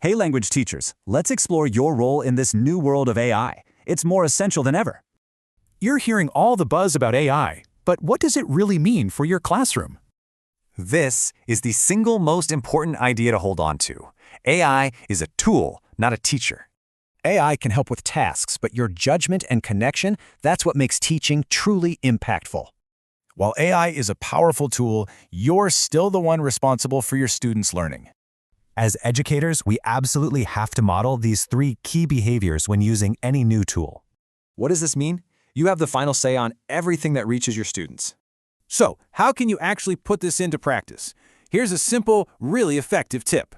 Hey language teachers, let's explore your role in this new world of AI. It's more essential than ever. You're hearing all the buzz about AI, but what does it really mean for your classroom? This is the single most important idea to hold on to. AI is a tool, not a teacher. AI can help with tasks, but your judgment and connection, that's what makes teaching truly impactful. While AI is a powerful tool, you're still the one responsible for your students' learning. As educators, we absolutely have to model these 3 key behaviors when using any new tool. What does this mean? You have the final say on everything that reaches your students. So, how can you actually put this into practice? Here's a simple, really effective tip.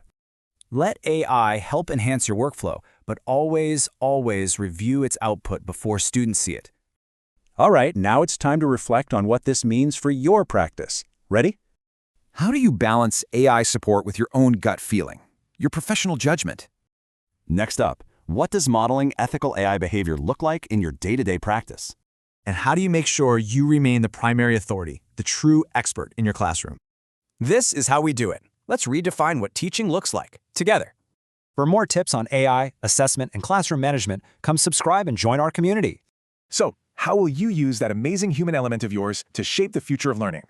Let AI help enhance your workflow, but always review its output before students see it. All right, now it's time to reflect on what this means for your practice. Ready? How do you balance AI support with your own gut feeling, your professional judgment? Next up, what does modeling ethical AI behavior look like in your day-to-day practice? And how do you make sure you remain the primary authority, the true expert in your classroom? This is how we do it. Let's redefine what teaching looks like, together. For more tips on AI, assessment, and classroom management, come subscribe and join our community. So, how will you use that amazing human element of yours to shape the future of learning?